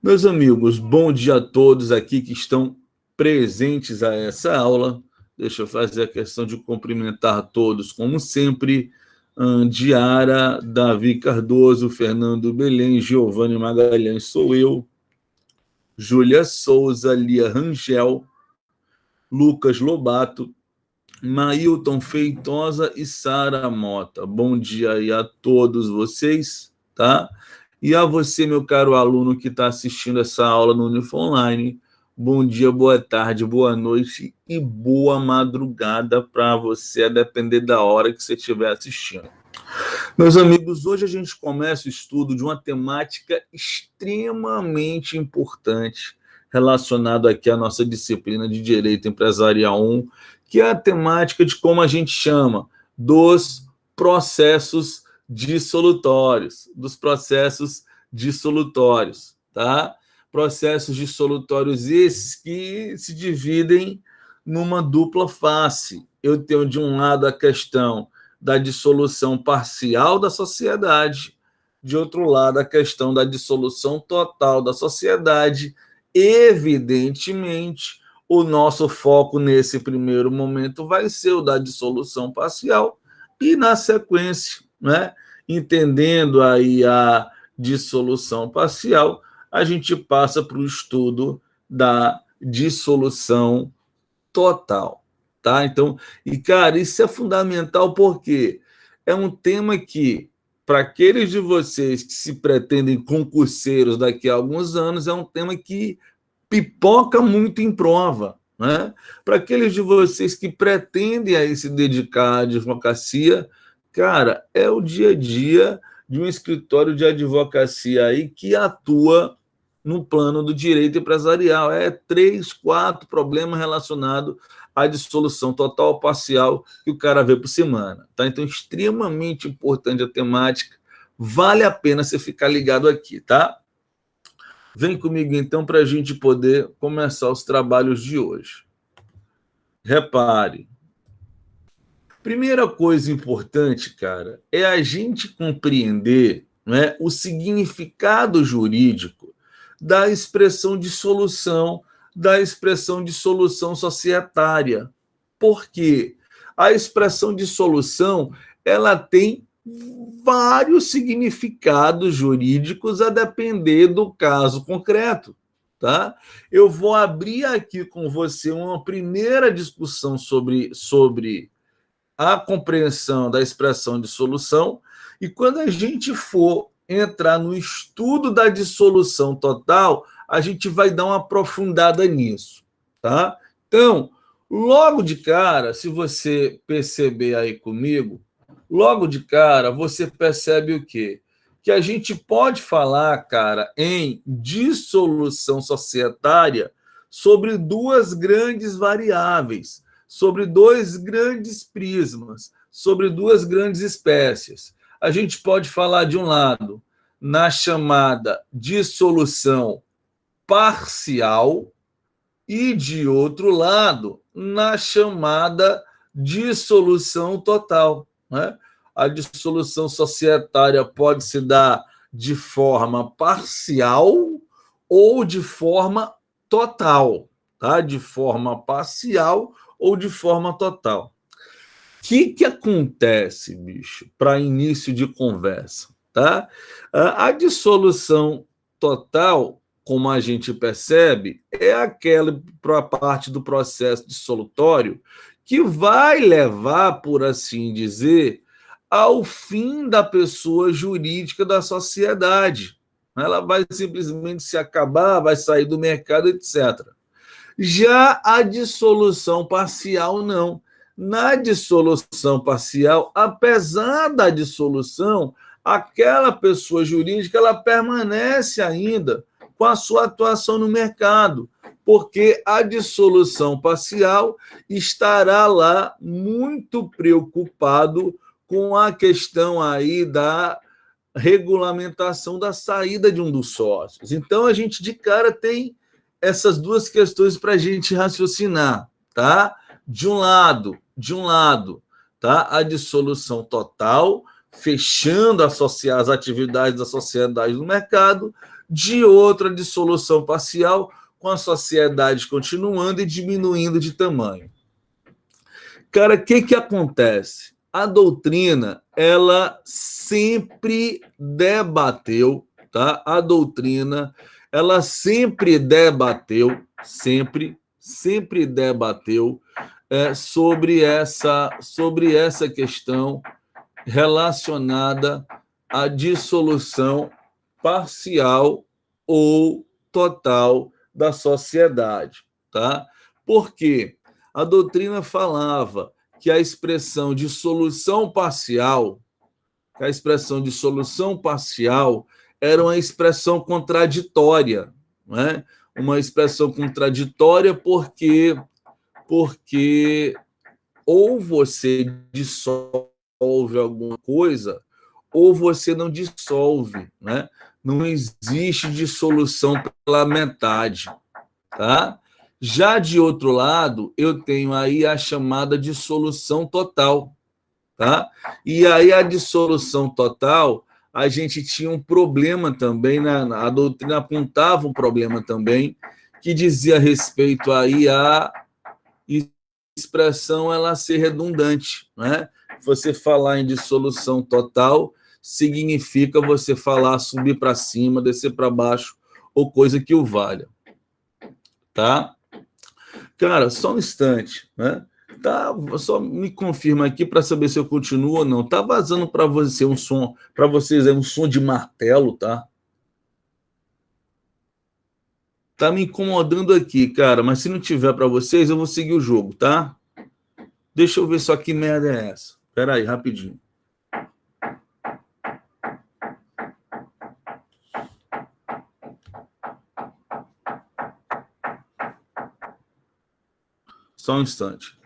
Meus amigos, bom dia a todos aqui que estão presentes a essa aula. Deixa eu fazer a questão de cumprimentar todos, como sempre. Diara, Davi Cardoso, Fernando Belém, Giovanni Magalhães, sou eu, Júlia Souza, Lia Rangel, Lucas Lobato, Mailton Feitosa e Sara Mota. Bom dia aí a todos vocês, tá? E a você, meu caro aluno que está assistindo essa aula no Unifo Online, bom dia, boa tarde, boa noite e boa madrugada para você, a depender da hora que você estiver assistindo. Meus amigos, hoje a gente começa o estudo de uma temática extremamente importante relacionada aqui à nossa disciplina de Direito Empresarial 1, que é a temática de como a gente chama dos processos dissolutórios, tá? Processos dissolutórios esses que se dividem numa dupla face. Eu tenho de um lado a questão da dissolução parcial da sociedade, de outro lado a questão da dissolução total da sociedade. Evidentemente, o nosso foco nesse primeiro momento vai ser o da dissolução parcial e, na sequência, né, entendendo aí a dissolução parcial, a gente passa para o estudo da dissolução total, tá? Então, e cara, isso é fundamental porque é um tema que, para aqueles de vocês que se pretendem concurseiros daqui a alguns anos, é um tema que pipoca muito em prova, né? Para aqueles de vocês que pretendem aí se dedicar à advocacia, cara, é o dia a dia de um escritório de advocacia aí que atua no plano do direito empresarial. É 3, 4 problemas relacionados à dissolução total ou parcial que o cara vê por semana, tá? Então, extremamente importante a temática, vale a pena você ficar ligado aqui, tá? Vem comigo, então, para a gente poder começar os trabalhos de hoje. Repare, primeira coisa importante, cara, é a gente compreender, né, o significado jurídico da expressão dissolução, da expressão dissolução societária. Por quê? A expressão dissolução, ela tem vários significados jurídicos a depender do caso concreto, tá? Eu vou abrir aqui com você uma primeira discussão sobre a compreensão da expressão dissolução, e quando a gente for entrar no estudo da dissolução total, a gente vai dar uma aprofundada nisso, tá? Então, logo de cara, se você perceber aí comigo, logo de cara você percebe o quê? Que a gente pode falar, cara, em dissolução societária sobre duas grandes variáveis, sobre dois grandes prismas, sobre duas grandes espécies. A gente pode falar, de um lado, na chamada dissolução parcial e, de outro lado, na chamada dissolução total, né? A dissolução societária pode se dar de forma parcial ou de forma total, tá? De forma parcial ou de forma total. O que acontece, bicho, para início de conversa, tá? A dissolução total, como a gente percebe, é aquela parte do processo dissolutório que vai levar, por assim dizer, ao fim da pessoa jurídica da sociedade. Ela vai simplesmente se acabar, vai sair do mercado, etc. Já a dissolução parcial, não. Na dissolução parcial, apesar da dissolução, aquela pessoa jurídica ela permanece ainda com a sua atuação no mercado, porque a dissolução parcial estará lá muito preocupado com a questão aí da regulamentação da saída de um dos sócios. Então, a gente de cara tem essas duas questões para a gente raciocinar, tá? De um lado, tá? A dissolução total fechando as atividades da sociedade no mercado, de outra dissolução parcial, com a sociedade continuando e diminuindo de tamanho. Cara, o que acontece? A doutrina, ela sempre debateu, tá? A doutrina, ela sempre debateu, sempre debateu sobre essa questão relacionada à dissolução parcial ou total da sociedade, tá? Por quê? A doutrina falava que a expressão de solução parcial, era uma expressão contraditória, né? Uma expressão contraditória porque ou você dissolve alguma coisa ou você não dissolve, né? Não existe dissolução pela metade, tá? Já de outro lado, eu tenho aí a chamada dissolução total, tá? E aí a dissolução total, a gente tinha um problema também, a doutrina apontava um problema também, que dizia respeito aí à expressão ela ser redundante, né? Você falar em dissolução total significa você falar subir para cima, descer para baixo ou coisa que o valha, tá? Cara, só um instante, né? Tá, só me confirma aqui para saber se eu continuo ou não. Tá vazando para você um som, para vocês é um som de martelo, tá? Tá me incomodando aqui, cara, mas se não tiver para vocês, eu vou seguir o jogo, tá? Deixa eu ver só que merda é essa. Espera aí, rapidinho. Só um instante.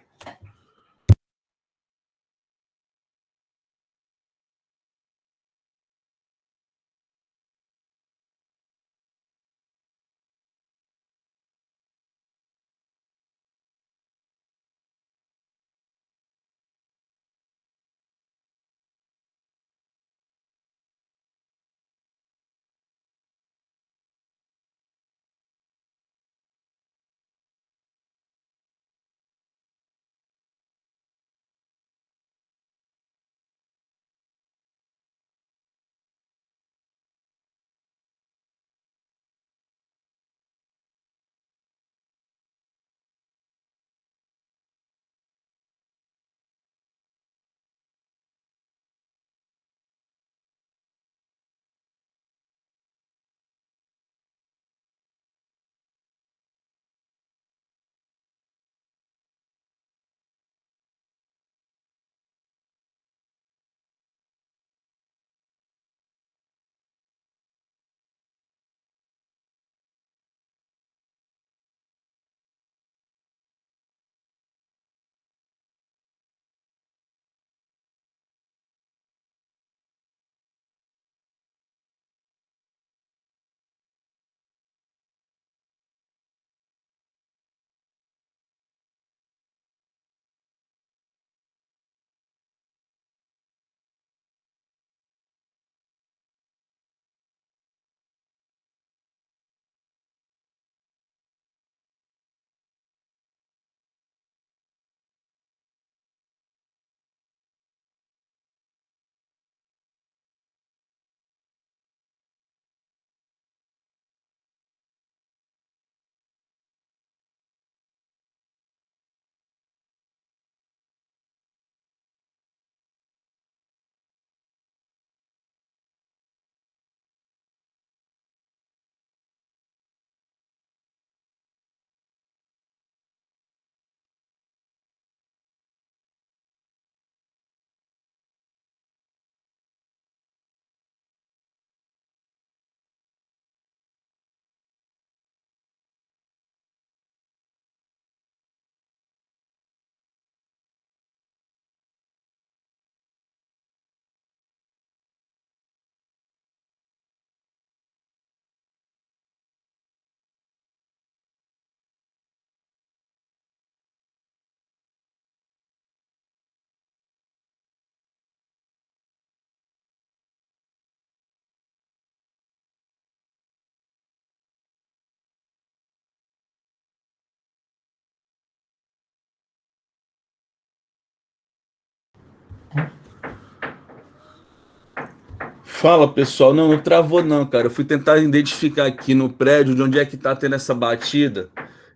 Fala, pessoal. Não, não travou não, cara. Eu fui tentar identificar aqui no prédio de onde é que tá tendo essa batida.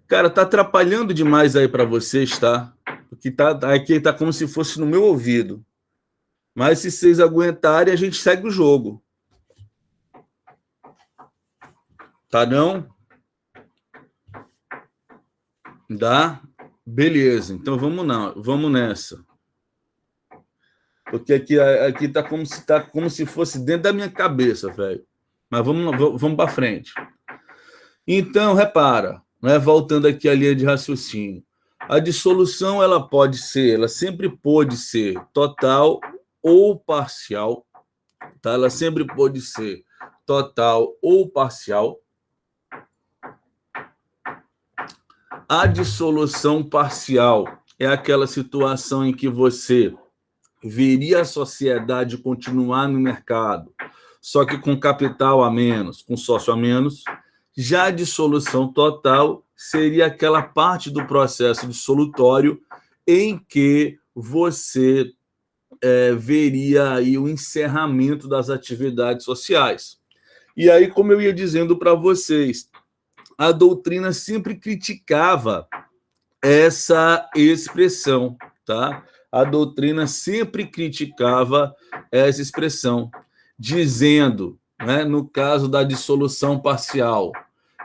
Cara, tá atrapalhando demais aí para vocês, tá? Porque aqui tá como se fosse no meu ouvido. Mas se vocês aguentarem, a gente segue o jogo. Tá não? Dá? Beleza. Então vamos nessa. Porque aqui tá como se fosse dentro da minha cabeça, velho. Mas vamos para frente. Então, repara, né, voltando aqui à linha de raciocínio. A dissolução ela sempre pode ser total ou parcial, tá? Ela sempre pode ser total ou parcial. A dissolução parcial é aquela situação em que você veria a sociedade continuar no mercado, só que com capital a menos, com sócio a menos. Já a dissolução total seria aquela parte do processo dissolutório em que você veria aí o encerramento das atividades sociais. E aí, como eu ia dizendo para vocês, a doutrina sempre criticava essa expressão, tá? A doutrina sempre criticava essa expressão, dizendo, né, no caso da dissolução parcial,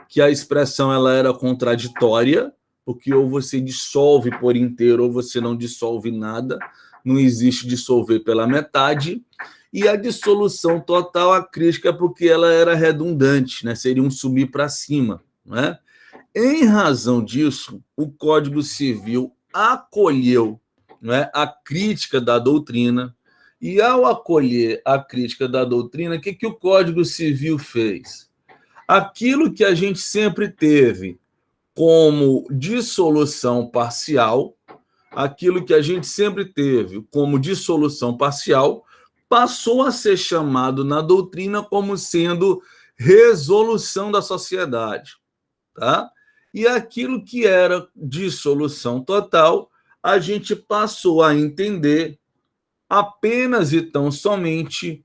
que a expressão ela era contraditória, porque ou você dissolve por inteiro ou você não dissolve nada, não existe dissolver pela metade, e a dissolução total, a crítica, porque ela era redundante, né? Seria um subir para cima, né? Em razão disso, o Código Civil acolheu, né, a crítica da doutrina, e ao acolher a crítica da doutrina, o que o Código Civil fez? Aquilo que a gente sempre teve como dissolução parcial, aquilo que a gente sempre teve como dissolução parcial, passou a ser chamado na doutrina como sendo resolução da sociedade, tá? E aquilo que era dissolução total, a gente passou a entender apenas e tão somente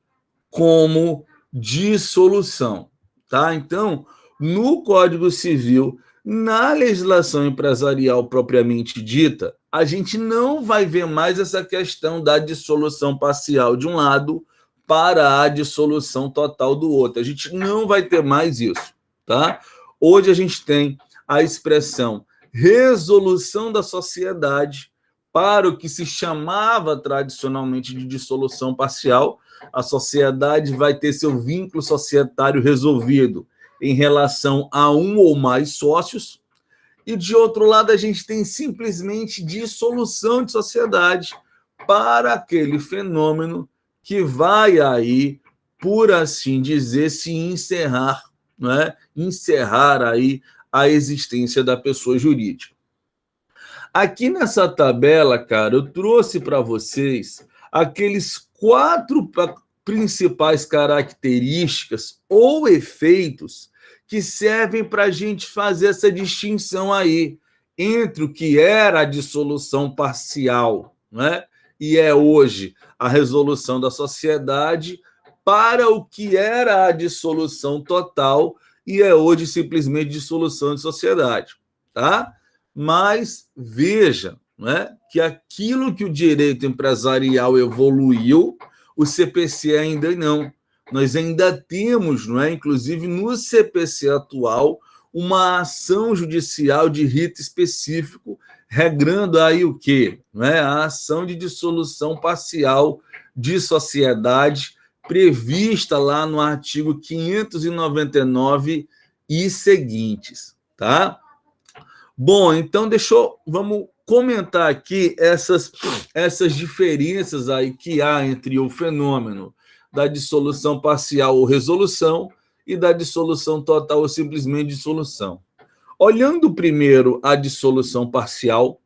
como dissolução, tá? Então, no Código Civil, na legislação empresarial propriamente dita, a gente não vai ver mais essa questão da dissolução parcial de um lado para a dissolução total do outro. A gente não vai ter mais isso, tá? Hoje a gente tem a expressão resolução da sociedade para o que se chamava tradicionalmente de dissolução parcial. A sociedade vai ter seu vínculo societário resolvido em relação a um ou mais sócios, e de outro lado a gente tem simplesmente dissolução de sociedade para aquele fenômeno que vai aí, por assim dizer, se encerrar, né? Encerrar aí a existência da pessoa jurídica. Aqui nessa tabela, cara, eu trouxe para vocês aqueles 4 principais características ou efeitos que servem para a gente fazer essa distinção aí entre o que era a dissolução parcial, né, e é hoje a resolução da sociedade, para o que era a dissolução total e é hoje simplesmente dissolução de sociedade, tá? Mas veja, né, que aquilo que o direito empresarial evoluiu, o CPC ainda não. Nós ainda temos, não é, inclusive no CPC atual, uma ação judicial de rito específico, regrando aí o quê? Não é? A ação de dissolução parcial de sociedade, prevista lá no artigo 599 e seguintes, tá? Bom, então vamos comentar aqui essas diferenças aí que há entre o fenômeno da dissolução parcial ou resolução e da dissolução total ou simplesmente dissolução. Olhando primeiro a dissolução parcial,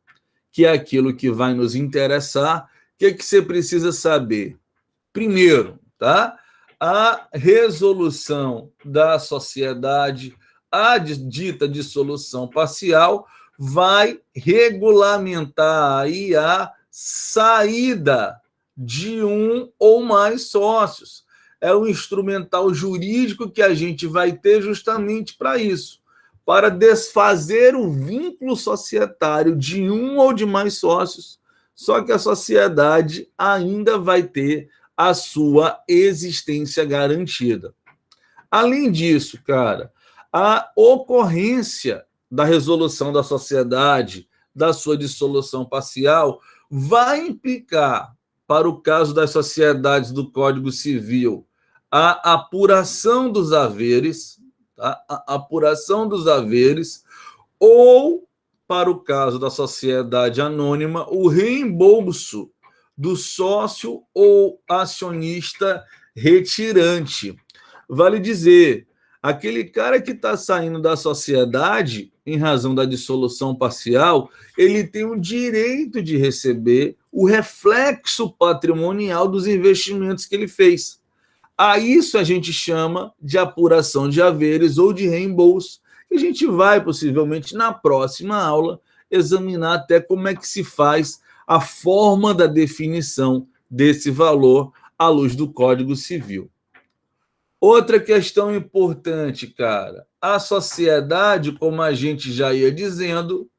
que é aquilo que vai nos interessar, o que você precisa saber? Primeiro, tá? A resolução da sociedade, a dita dissolução parcial, vai regulamentar aí a saída de um ou mais sócios. É um instrumental jurídico que a gente vai ter justamente para isso, para desfazer o vínculo societário de um ou de mais sócios, só que a sociedade ainda vai ter a sua existência garantida. Além disso, cara, a ocorrência da resolução da sociedade, da sua dissolução parcial, vai implicar, para o caso das sociedades do Código Civil, a apuração dos haveres, tá? A apuração dos haveres, ou, para o caso da sociedade anônima, o reembolso do sócio ou acionista retirante. Vale dizer, aquele cara que está saindo da sociedade em razão da dissolução parcial, ele tem o direito de receber o reflexo patrimonial dos investimentos que ele fez. A isso a gente chama de apuração de haveres ou de reembolso. E a gente vai, possivelmente, na próxima aula, examinar até como é que se faz a forma da definição desse valor à luz do Código Civil. Outra questão importante, cara, a sociedade, como a gente já ia dizendo,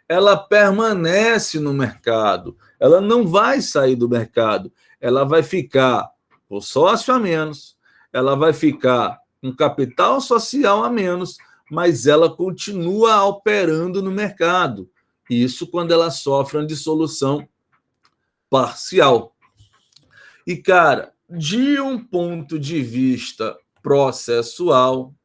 ela permanece no mercado, ela não vai sair do mercado, ela vai ficar com sócio a menos, ela vai ficar com capital social a menos, mas ela continua operando no mercado. Isso quando ela sofre uma dissolução parcial. E, cara, de um ponto de vista processual,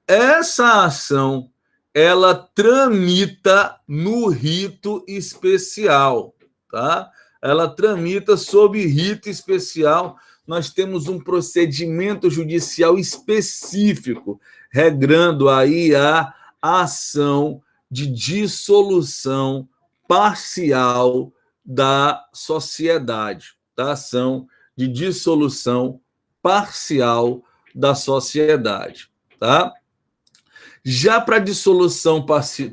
essa ação ela tramita no rito especial, tá? Ela tramita sob rito especial. Nós temos um procedimento judicial específico, regrando aí a ação de dissolução parcial da sociedade, da ação de dissolução parcial da sociedade, tá? Já para dissolução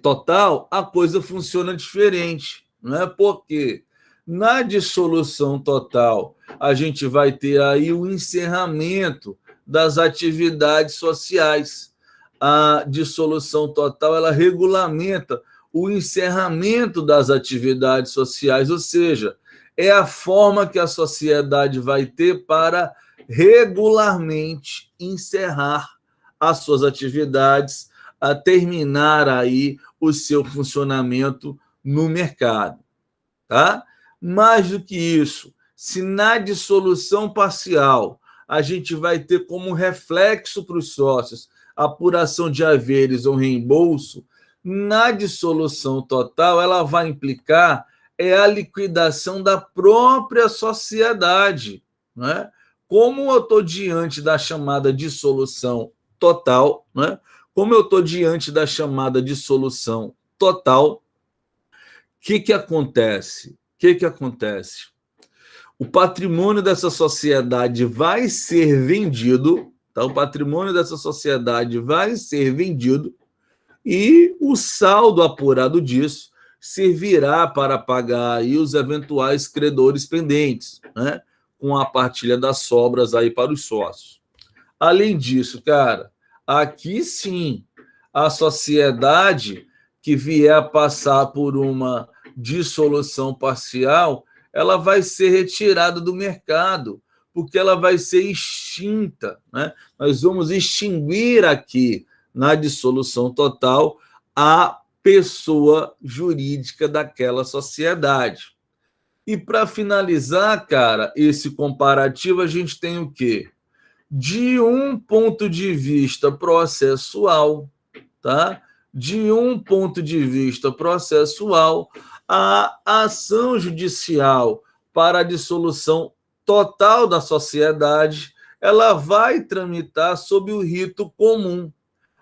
total, a coisa funciona diferente, não é? Porque na dissolução total, a gente vai ter aí o encerramento das atividades sociais. A dissolução total, ela regulamenta o encerramento das atividades sociais, ou seja, é a forma que a sociedade vai ter para regularmente encerrar as suas atividades, a terminar aí o seu funcionamento no mercado, tá? Mais do que isso, se na dissolução parcial a gente vai ter como reflexo para os sócios apuração de haveres ou reembolso, na dissolução total ela vai implicar a liquidação da própria sociedade, não é? Como eu estou diante da chamada dissolução total, né? Como eu estou diante da chamada dissolução total, o que acontece? O patrimônio dessa sociedade vai ser vendido, tá? O patrimônio dessa sociedade vai ser vendido e o saldo apurado disso servirá para pagar aí os eventuais credores pendentes, né? Com a partilha das sobras aí para os sócios. Além disso, cara, aqui sim, a sociedade que vier a passar por uma dissolução parcial, ela vai ser retirada do mercado, porque ela vai ser extinta, né? Nós vamos extinguir aqui, na dissolução total, a pessoa jurídica daquela sociedade. E para finalizar, cara, esse comparativo, a gente tem o quê? De um ponto de vista processual, tá? De um ponto de vista processual, a ação judicial para a dissolução total da sociedade, ela vai tramitar sob o rito comum,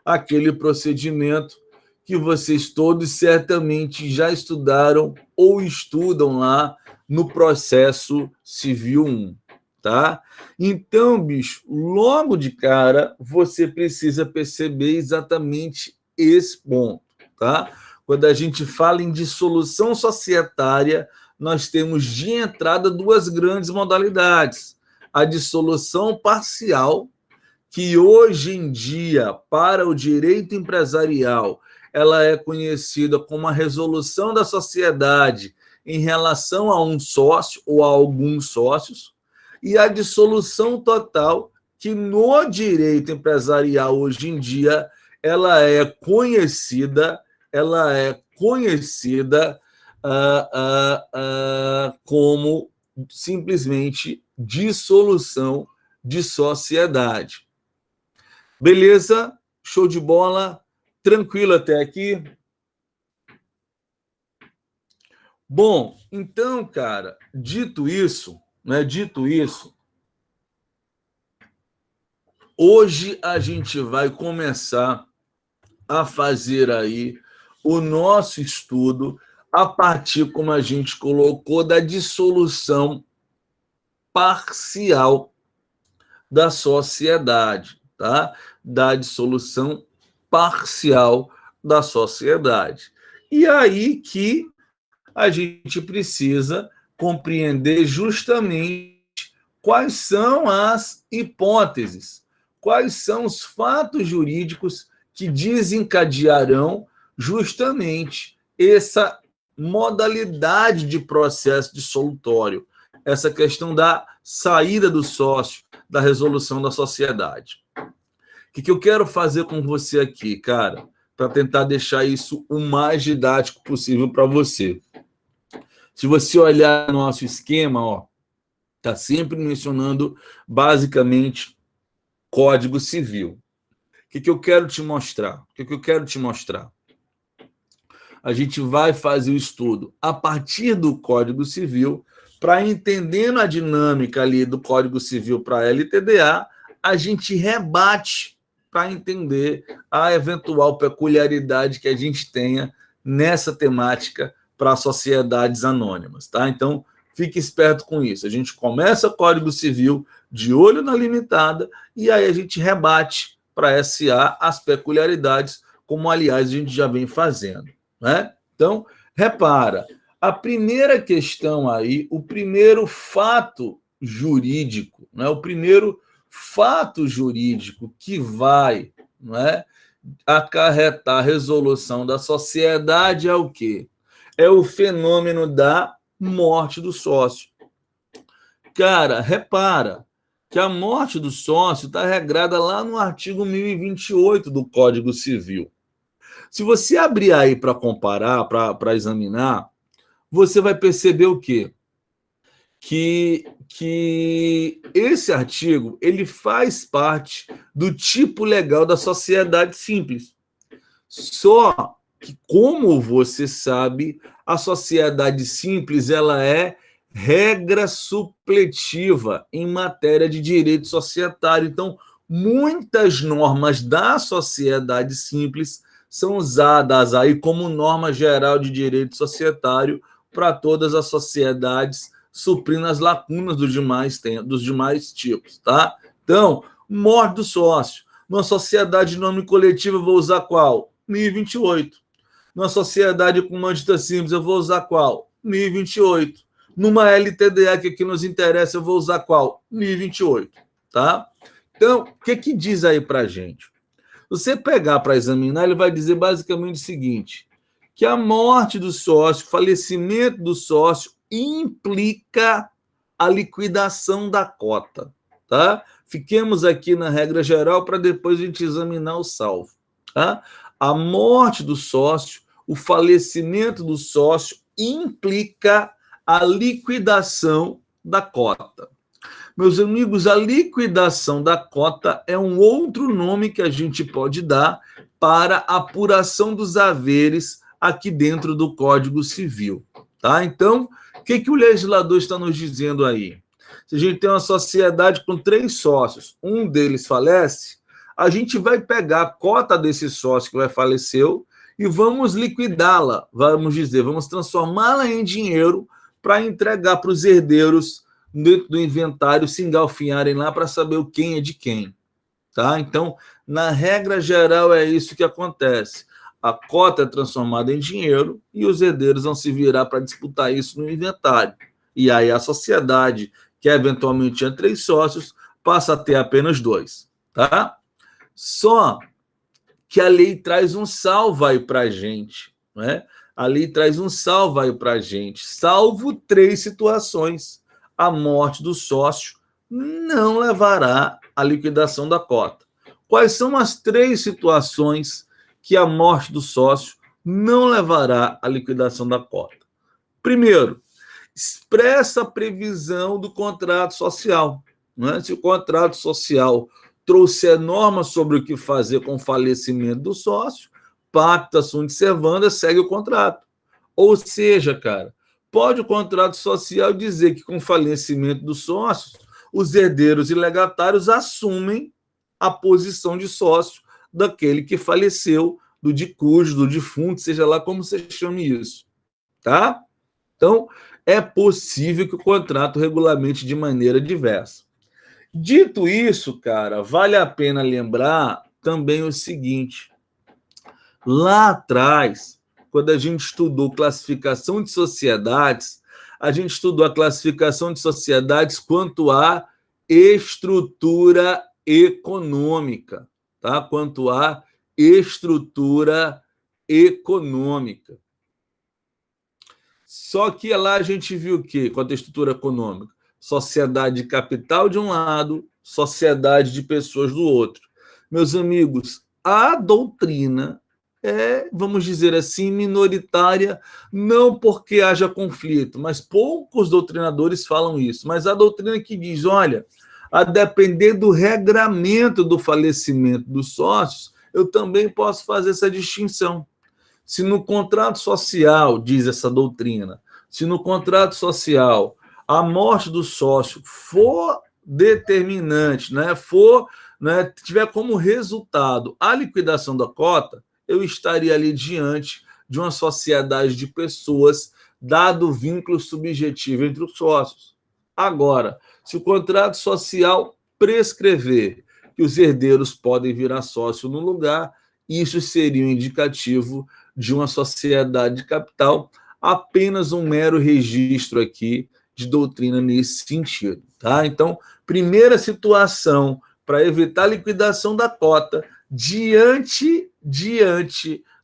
aquele procedimento que vocês todos certamente já estudaram ou estudam lá no processo civil 1. tá? Então, bicho, logo de cara, você precisa perceber exatamente esse ponto, tá? Quando a gente fala em dissolução societária, nós temos de entrada duas grandes modalidades. A dissolução parcial, que hoje em dia, para o direito empresarial, ela é conhecida como a resolução da sociedade em relação a um sócio ou a alguns sócios, e a dissolução total, que no direito empresarial hoje em dia ela é conhecida como simplesmente dissolução de sociedade. Beleza? Show de bola? Tranquilo até aqui? Bom, então, cara, dito isso, hoje a gente vai começar a fazer aí o nosso estudo a partir, como a gente colocou, da dissolução parcial da sociedade, tá? Da dissolução parcial da sociedade. E aí que a gente precisa compreender justamente quais são as hipóteses, quais são os fatos jurídicos que desencadearão justamente essa modalidade de processo dissolutório, essa questão da saída do sócio, da resolução da sociedade. O que eu quero fazer com você aqui, cara, para tentar deixar isso o mais didático possível para você? Se você olhar no nosso esquema, ó, está sempre mencionando basicamente Código Civil. O que eu quero te mostrar? A gente vai fazer o estudo a partir do Código Civil, para entendendo a dinâmica ali do Código Civil para a LTDA, a gente rebate para entender a eventual peculiaridade que a gente tenha nessa temática para sociedades anônimas, tá? Então, fique esperto com isso. A gente começa o Código Civil de olho na limitada e aí a gente rebate para SA as peculiaridades, como, aliás, a gente já vem fazendo, né? Então, repara, a primeira questão aí, o primeiro fato jurídico, né? O primeiro fato jurídico que vai, não é, acarretar a resolução da sociedade é o quê? É o fenômeno da morte do sócio. Cara, repara que a morte do sócio está regrada lá no artigo 1028 do Código Civil. Se você abrir aí para comparar, para examinar, você vai perceber o quê? Que esse artigo ele faz parte do tipo legal da sociedade simples. Só que, como você sabe, a sociedade simples ela é regra supletiva em matéria de direito societário. Então, muitas normas da sociedade simples são usadas aí como norma geral de direito societário para todas as sociedades, suprindo as lacunas dos demais tipos, tá? Então, morte do sócio. Numa sociedade de nome coletivo, eu vou usar qual? 1028. Numa sociedade com uma dita simples, eu vou usar qual? 1028. Numa LTDA que aqui nos interessa, eu vou usar qual? 1028, tá? Então, o que diz aí pra gente? Você pegar para examinar, ele vai dizer basicamente o seguinte, que a morte do sócio, falecimento do sócio, implica a liquidação da cota, tá? Fiquemos aqui na regra geral para depois a gente examinar o salvo, tá? A morte do sócio, o falecimento do sócio implica a liquidação da cota. Meus amigos, a liquidação da cota é um outro nome que a gente pode dar para a apuração dos haveres aqui dentro do Código Civil, tá? Então, o que o legislador está nos dizendo aí? Se a gente tem uma sociedade com 3 sócios, um deles falece, a gente vai pegar a cota desse sócio que vai faleceu e vamos liquidá-la, vamos transformá-la em dinheiro para entregar para os herdeiros dentro do inventário se engalfinharem lá para saber o quem é de quem. Tá? Então, na regra geral, é isso que acontece. A cota é transformada em dinheiro e os herdeiros vão se virar para disputar isso no inventário. E aí a sociedade, que eventualmente tinha 3 sócios, passa a ter apenas 2. Tá? Só que a lei traz um salvo aí para a gente. Né? A lei traz um salvo aí para a gente. Salvo 3 situações. A morte do sócio não levará à liquidação da cota. Quais são as 3 situações que a morte do sócio não levará à liquidação da cota? Primeiro, expressa previsão do contrato social. Né? Se o contrato social trouxer normas sobre o que fazer com o falecimento do sócio, pacta sunt servanda, segue o contrato. Ou seja, cara, pode o contrato social dizer que com o falecimento dos sócios, os herdeiros e legatários assumem a posição de sócio daquele que faleceu, do dicújo, do defunto, seja lá como você chame isso. Tá? Então, é possível que o contrato regulamente de maneira diversa. Dito isso, cara, vale a pena lembrar também o seguinte. Lá atrás, quando a gente estudou classificação de sociedades, a gente estudou a classificação de sociedades quanto à estrutura econômica, tá? Quanto à estrutura econômica. Só que lá a gente viu o quê? Quanto à estrutura econômica? Sociedade de capital de um lado, sociedade de pessoas do outro. Meus amigos, a doutrina é, vamos dizer assim, minoritária, não porque haja conflito, mas poucos doutrinadores falam isso. Mas a doutrina que diz, olha, a depender do regramento do falecimento dos sócios, eu também posso fazer essa distinção. Se no contrato social, diz essa doutrina, se no contrato social a morte do sócio for determinante, tiver como resultado a liquidação da cota, eu estaria ali diante de uma sociedade de pessoas, dado o vínculo subjetivo entre os sócios. Agora, se o contrato social prescrever que os herdeiros podem virar sócio no lugar, isso seria um indicativo de uma sociedade de capital, apenas um mero registro aqui de doutrina nesse sentido. Tá? Então, primeira situação para evitar a liquidação da cota diante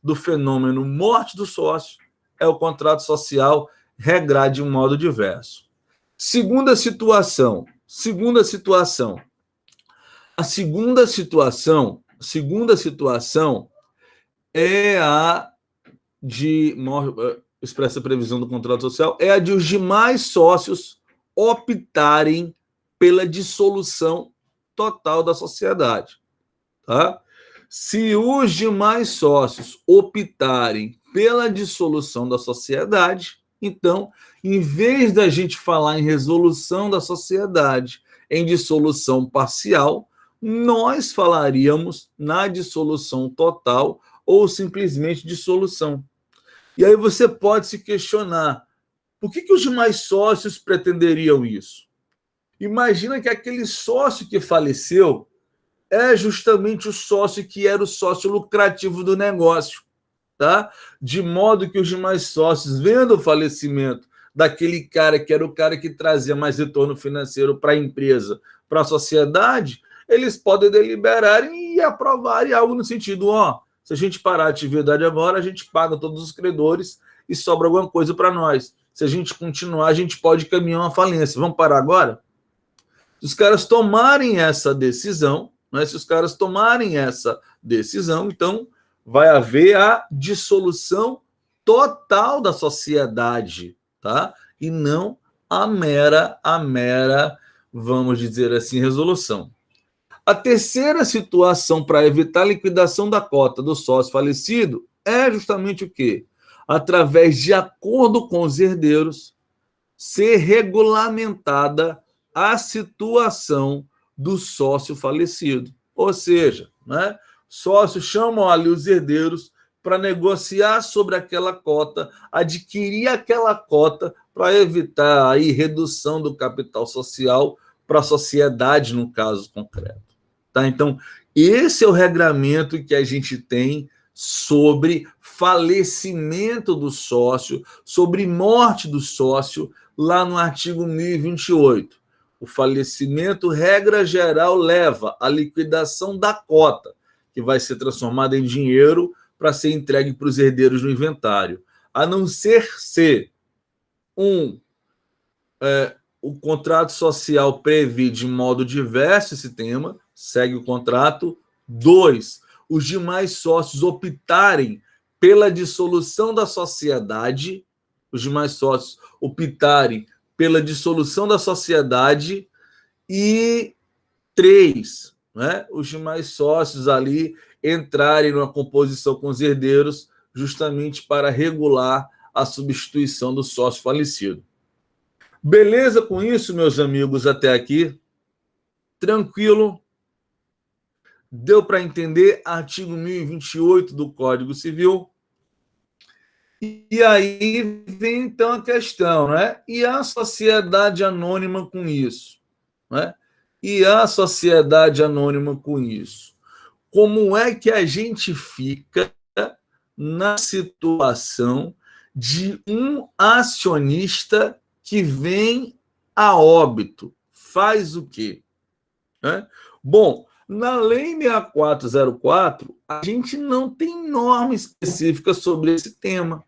do fenômeno morte do sócio é o contrato social regrar de um modo diverso. Segunda situação. A segunda situação é a de expressa previsão do contrato social, é a de os demais sócios optarem pela dissolução total da sociedade. Tá? Se os demais sócios optarem pela dissolução da sociedade, então, em vez da gente falar em resolução da sociedade, em dissolução parcial, nós falaríamos na dissolução total ou simplesmente dissolução. E aí você pode se questionar, por que os demais sócios pretenderiam isso? Imagina que aquele sócio que faleceu é justamente o sócio que era o sócio lucrativo do negócio, tá? De modo que os demais sócios, vendo o falecimento daquele cara que era o cara que trazia mais retorno financeiro para a empresa, para a sociedade, eles podem deliberar e aprovarem algo no sentido, se a gente parar a atividade agora, a gente paga todos os credores e sobra alguma coisa para nós. Se a gente continuar, a gente pode caminhar uma falência. Vamos parar agora? Se os caras tomarem essa decisão, então vai haver a dissolução total da sociedade, tá? E não a mera, vamos dizer assim, resolução. A terceira situação para evitar a liquidação da cota do sócio falecido é justamente o quê? Através de acordo com os herdeiros, ser regulamentada a situação do sócio falecido. Ou seja, sócios chamam ali os herdeiros para negociar sobre aquela cota, adquirir aquela cota para evitar aí redução do capital social para a sociedade, no caso concreto. Tá? Então, esse é o regramento que a gente tem sobre falecimento do sócio, sobre morte do sócio, lá no artigo 1028. O falecimento, regra geral, leva à liquidação da cota, que vai ser transformada em dinheiro para ser entregue para os herdeiros no inventário. A não ser se o contrato social prevê de modo diverso esse tema, segue o contrato. 2, os demais sócios optarem pela dissolução da sociedade, os demais sócios optarem pela dissolução da sociedade. E 3, né, os demais sócios ali entrarem numa composição com os herdeiros justamente para regular a substituição do sócio falecido. Beleza com isso, meus amigos, até aqui? Tranquilo? Deu para entender? Artigo 1028 do Código Civil. E aí vem, então, a questão, né? E a sociedade anônima com isso? Né? E a sociedade anônima com isso? Como é que a gente fica na situação de um acionista que vem a óbito? Faz o quê? Bom, na Lei 6404, a gente não tem norma específica sobre esse tema.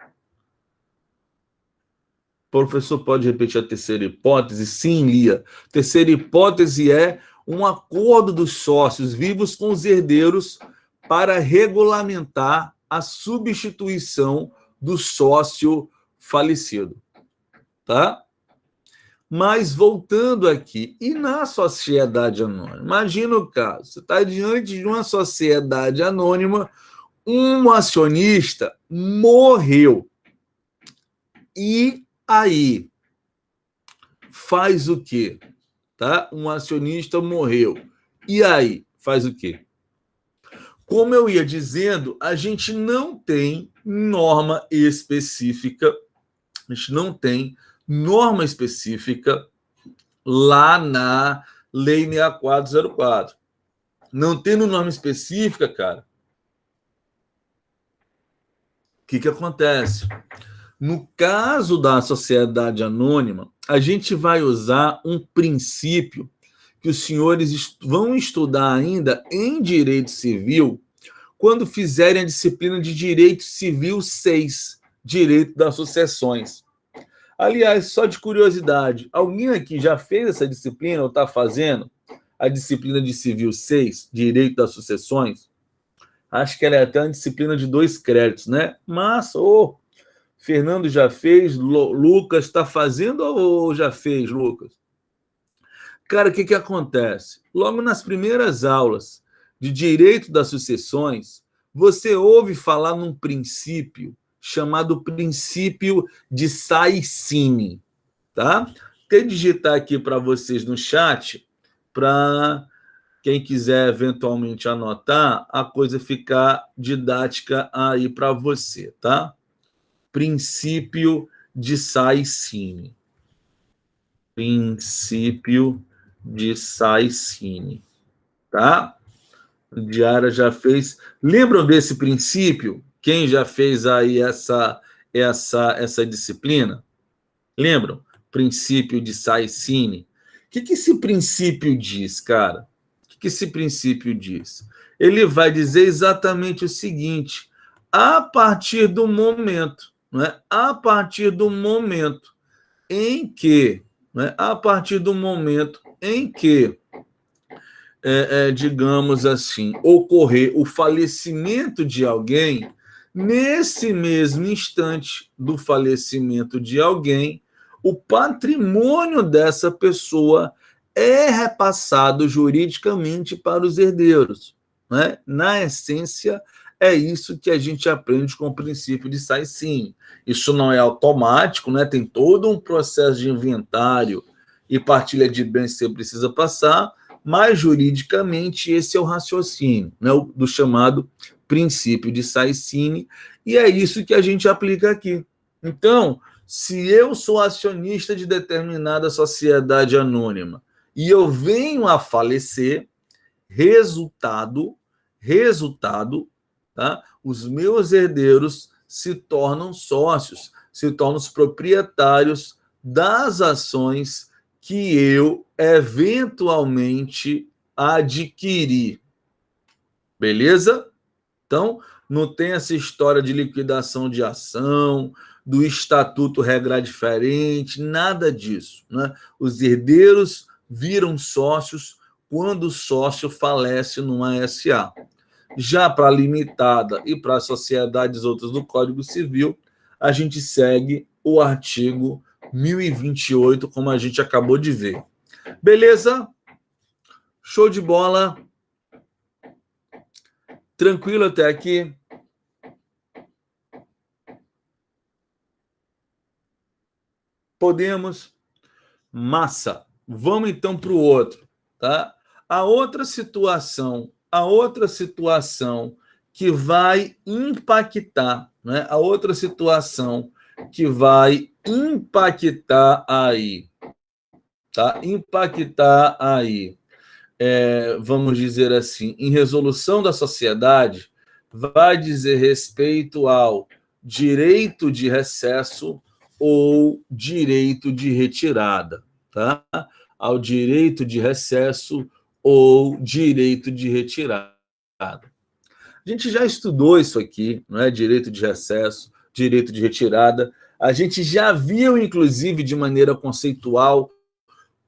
O professor pode repetir a terceira hipótese? Sim, Lia. Terceira hipótese é um acordo dos sócios vivos com os herdeiros para regulamentar a substituição do sócio falecido. Tá? Mas, voltando aqui, e na sociedade anônima? Imagina o caso, você está diante de uma sociedade anônima, um acionista morreu. E aí, faz o quê? Tá? Um acionista morreu. E aí, faz o quê? Como eu ia dizendo, a gente não tem norma específica, a gente não tem norma específica lá na Lei 6404. Não tendo norma específica, cara, o que acontece? No caso da sociedade anônima, a gente vai usar um princípio que os senhores vão estudar ainda em Direito Civil quando fizerem a disciplina de Direito Civil 6, Direito das Sucessões. Aliás, só de curiosidade, alguém aqui já fez essa disciplina ou está fazendo a disciplina de Civil 6, Direito das Sucessões? Acho que ela é até uma disciplina de 2 créditos, né? Mas, Fernando já fez, Lucas está fazendo ou já fez, Lucas? Cara, o que acontece? Logo nas primeiras aulas de Direito das Sucessões, você ouve falar num princípio chamado princípio de Saicine, tá? Vou digitar aqui para vocês no chat, para quem quiser eventualmente anotar, a coisa ficar didática aí para você, tá? Princípio de Saicine. Princípio de Saicine, tá? O Diara já fez. Lembram desse princípio? Quem já fez aí essa disciplina? Lembram? Princípio de Saicine. O que esse princípio diz, cara? O que esse princípio diz? Ele vai dizer exatamente o seguinte: a partir do momento, né? A partir do momento em que, né? A partir do momento em que digamos assim, ocorrer o falecimento de alguém, nesse mesmo instante do falecimento de alguém, o patrimônio dessa pessoa é repassado juridicamente para os herdeiros. Né? Na essência, é isso que a gente aprende com o princípio de Saicine. Isso não é automático, né? Tem todo um processo de inventário e partilha de bens que você precisa passar, mas juridicamente esse é o raciocínio, né, do chamado princípio de Saicine, e é isso que a gente aplica aqui. Então, se eu sou acionista de determinada sociedade anônima e eu venho a falecer, resultado, tá? Os meus herdeiros se tornam sócios, se tornam os proprietários das ações que eu eventualmente adquiri. Beleza? Então, não tem essa história de liquidação de ação, do estatuto regrar diferente, nada disso, né? Os herdeiros viram sócios quando o sócio falece numa SA. Já para a limitada e para as sociedades outras do Código Civil, a gente segue o artigo 1028, como a gente acabou de ver. Beleza? Show de bola. Tranquilo até aqui? Podemos? Massa. Vamos então para o outro, tá? A outra situação que vai impactar, né? A outra situação que vai impactar aí, tá? Impactar aí, vamos dizer assim, em resolução da sociedade, vai dizer respeito ao direito de recesso ou direito de retirada, tá? Ao direito de recesso ou direito de retirada. A gente já estudou isso aqui, não é? Direito de recesso, direito de retirada. A gente já viu, inclusive, de maneira conceitual,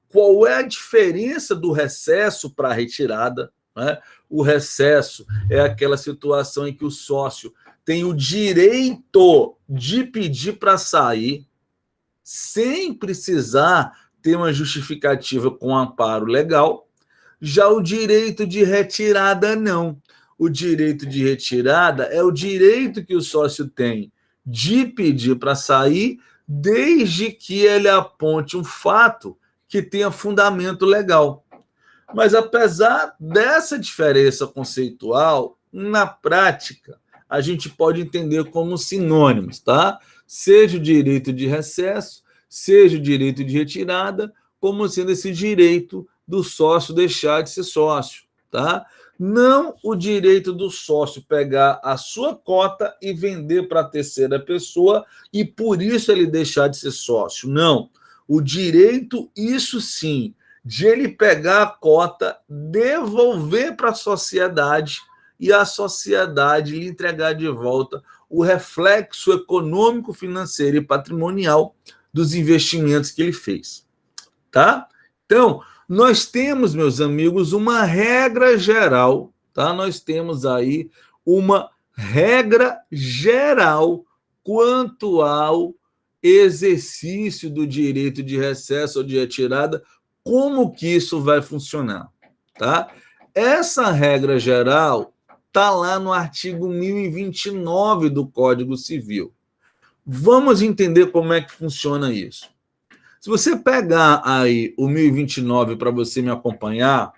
qual é a diferença do recesso para a retirada, né? O recesso é aquela situação em que o sócio tem o direito de pedir para sair sem precisar ter uma justificativa com amparo legal. Já o direito de retirada, não. O direito de retirada é o direito que o sócio tem de pedir para sair, desde que ele aponte um fato que tenha fundamento legal. Mas, apesar dessa diferença conceitual, na prática, a gente pode entender como sinônimos, tá? Seja o direito de recesso, seja o direito de retirada, como sendo esse direito do sócio deixar de ser sócio, tá? Não o direito do sócio pegar a sua cota e vender para a terceira pessoa e por isso ele deixar de ser sócio. Não. O direito, isso sim, de ele pegar a cota, devolver para a sociedade e a sociedade lhe entregar de volta o reflexo econômico, financeiro e patrimonial dos investimentos que ele fez, tá? Então, nós temos, meus amigos, uma regra geral, tá? Nós temos aí uma regra geral quanto ao exercício do direito de recesso ou de retirada, como que isso vai funcionar, tá? Essa regra geral está lá no artigo 1029 do Código Civil. Vamos entender como é que funciona isso. Se você pegar aí o 1029 para você me acompanhar,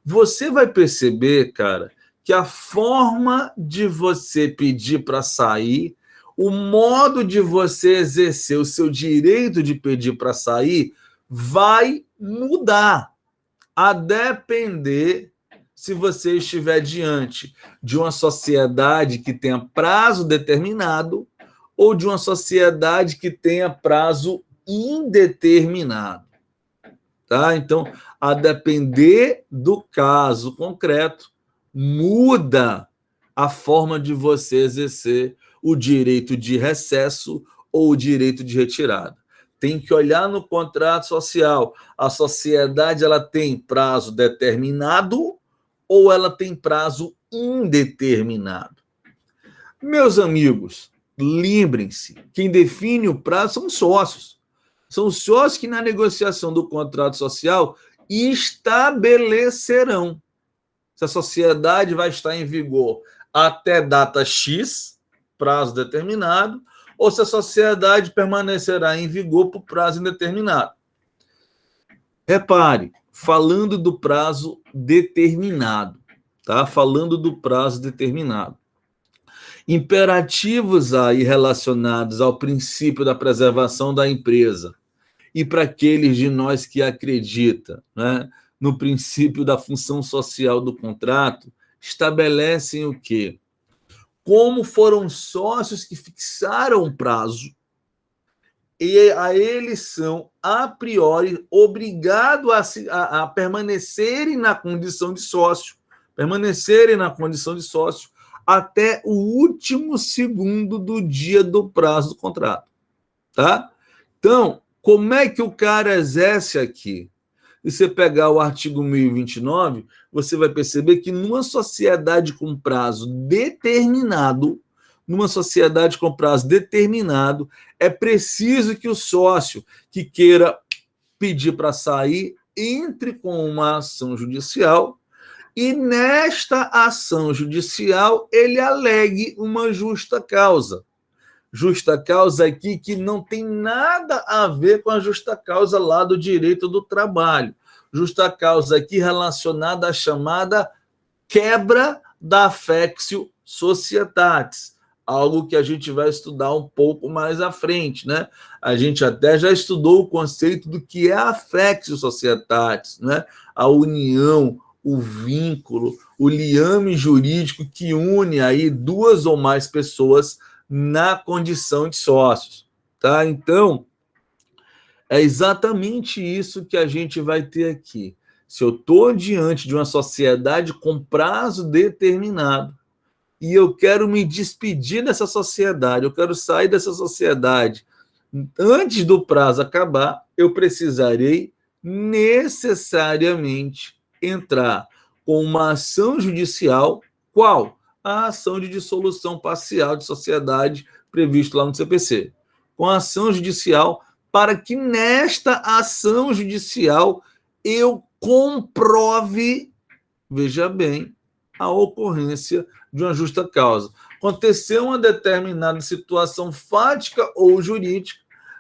você vai perceber, cara, que a forma de você pedir para sair, o modo de você exercer o seu direito de pedir para sair vai mudar, a depender se você estiver diante de uma sociedade que tenha prazo determinado ou de uma sociedade que tenha prazo indeterminado, tá? Então, a depender do caso concreto, muda a forma de você exercer o direito de recesso ou o direito de retirada. Tem que olhar no contrato social. A sociedade ela tem prazo determinado ou ela tem prazo indeterminado? Meus amigos, lembrem-se, quem define o prazo são os sócios. São os sócios que, na negociação do contrato social, estabelecerão se a sociedade vai estar em vigor até data X, prazo determinado, ou se a sociedade permanecerá em vigor por prazo indeterminado. Repare, falando do prazo determinado, tá? Falando do prazo determinado. Imperativos aí relacionados ao princípio da preservação da empresa e para aqueles de nós que acreditam, né, no princípio da função social do contrato, estabelecem o quê? Como foram sócios que fixaram o prazo, e a eles são, a priori, obrigados a permanecerem na condição de sócio, até o último segundo do dia do prazo do contrato, tá? Então, como é que o cara exerce aqui? E você pegar o artigo 1029, você vai perceber que numa sociedade com prazo determinado, é preciso que o sócio que queira pedir para sair entre com uma ação judicial e nesta ação judicial ele alegue uma justa causa. Justa causa aqui que não tem nada a ver com a justa causa lá do direito do trabalho. Justa causa aqui relacionada à chamada quebra da affectio societatis, algo que a gente vai estudar um pouco mais à frente, né? A gente até já estudou o conceito do que é affectio societatis, né? A união, o vínculo, o liame jurídico que une aí duas ou mais pessoas na condição de sócios, tá? Então, é exatamente isso que a gente vai ter aqui. Se eu estou diante de uma sociedade com prazo determinado e eu quero me despedir dessa sociedade, eu quero sair dessa sociedade antes do prazo acabar, eu precisarei necessariamente entrar com uma ação judicial. Qual? A ação de dissolução parcial de sociedade prevista lá no CPC. Com a ação judicial, para que nesta ação judicial eu comprove, veja bem, a ocorrência de uma justa causa. Aconteceu uma determinada situação fática ou jurídica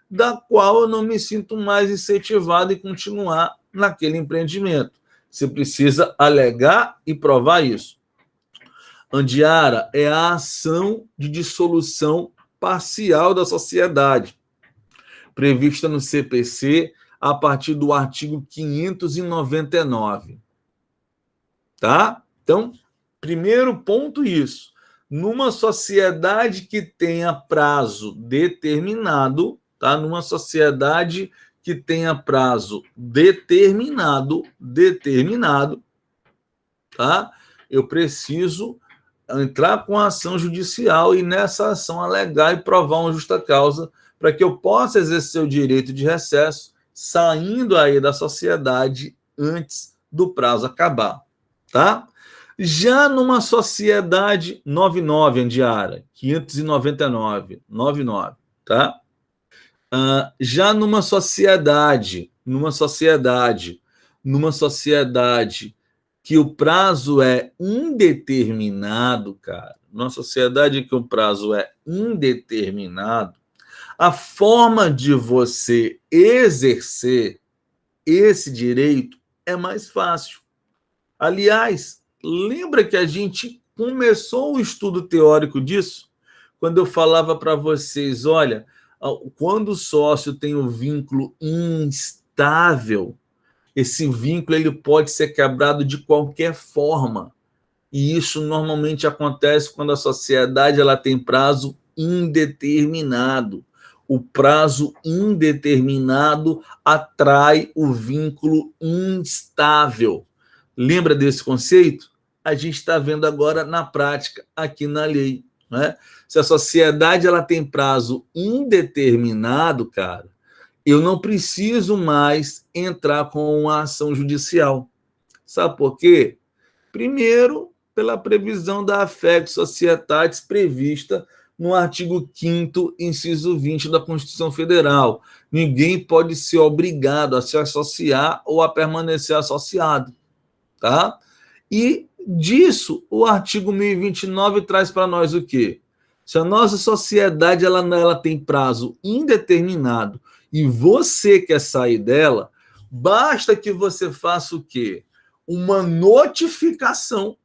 da qual eu não me sinto mais incentivado em continuar naquele empreendimento. Você precisa alegar e provar isso. Andiara é a ação de dissolução parcial da sociedade, prevista no CPC a partir do artigo 599. Tá? Então, primeiro ponto isso. Numa sociedade que tenha prazo determinado, tá? Numa sociedade que tenha prazo determinado, tá? Eu preciso entrar com a ação judicial e nessa ação alegar e provar uma justa causa para que eu possa exercer o direito de recesso saindo aí da sociedade antes do prazo acabar, tá? Já numa sociedade 99, Andiara, 599, tá? Já numa sociedade que o prazo é indeterminado, cara, numa sociedade que o prazo é indeterminado, a forma de você exercer esse direito é mais fácil. Aliás, lembra que a gente começou o estudo teórico disso? Quando eu falava para vocês, olha, quando o sócio tem um vínculo instável, esse vínculo ele pode ser quebrado de qualquer forma. E isso normalmente acontece quando a sociedade ela tem prazo indeterminado. O prazo indeterminado atrai o vínculo instável. Lembra desse conceito? A gente está vendo agora na prática, aqui na lei, né? Se a sociedade ela tem prazo indeterminado, cara, eu não preciso mais entrar com uma ação judicial. Sabe por quê? Primeiro, pela previsão da affectio societatis prevista no artigo 5º, inciso 20 da Constituição Federal. Ninguém pode ser obrigado a se associar ou a permanecer associado, tá? E disso, o artigo 1029 traz para nós o quê? Se a nossa sociedade ela tem prazo indeterminado e você quer sair dela, basta que você faça o quê? Uma notificação,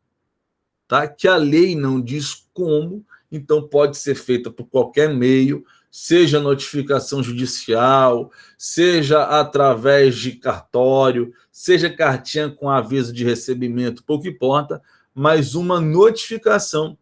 tá? Que a lei não diz como, então pode ser feita por qualquer meio, seja notificação judicial, seja através de cartório, seja cartinha com aviso de recebimento, pouco importa, mas uma notificação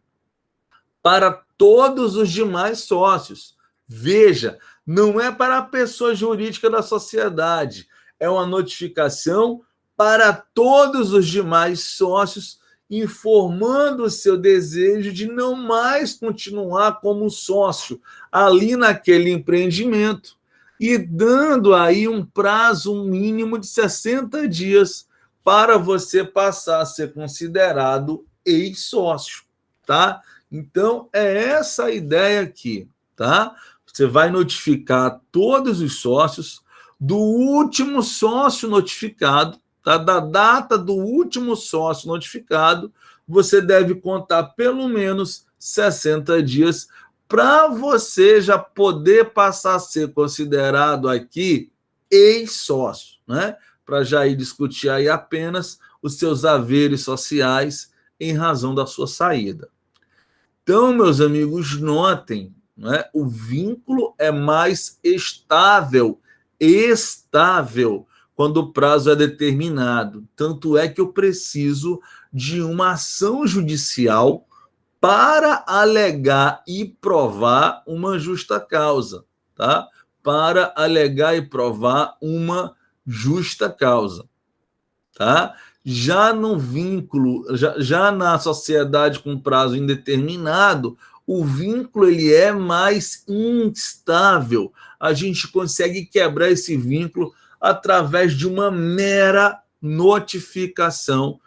para todos os demais sócios. Veja, não é para a pessoa jurídica da sociedade, é uma notificação para todos os demais sócios, informando o seu desejo de não mais continuar como sócio ali naquele empreendimento e dando aí um prazo mínimo de 60 dias para você passar a ser considerado ex-sócio, tá? Então, é essa a ideia aqui, tá? Você vai notificar todos os sócios do último sócio notificado, tá? Da data do último sócio notificado, você deve contar pelo menos 60 dias para você já poder passar a ser considerado aqui ex-sócio, né? Para já ir discutir aí apenas os seus haveres sociais em razão da sua saída. Então, meus amigos, notem, né? O vínculo é mais estável, quando o prazo é determinado. Tanto é que eu preciso de uma ação judicial para alegar e provar uma justa causa, tá? Para alegar e provar uma justa causa, tá? Já no vínculo, já na sociedade com prazo indeterminado, o vínculo ele é mais instável. A gente consegue quebrar esse vínculo através de uma mera notificação,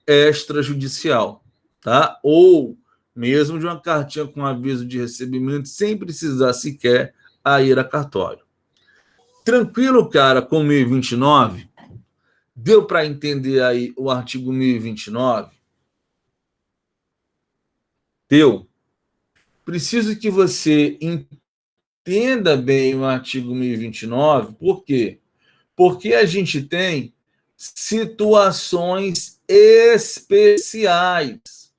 extrajudicial, tá? Ou mesmo de uma cartinha com aviso de recebimento, sem precisar sequer ir a cartório. Tranquilo, cara, com 1029? Deu para entender aí o artigo 1029? Deu? Preciso que você entenda bem o artigo 1029, por quê? Porque a gente tem situações especiais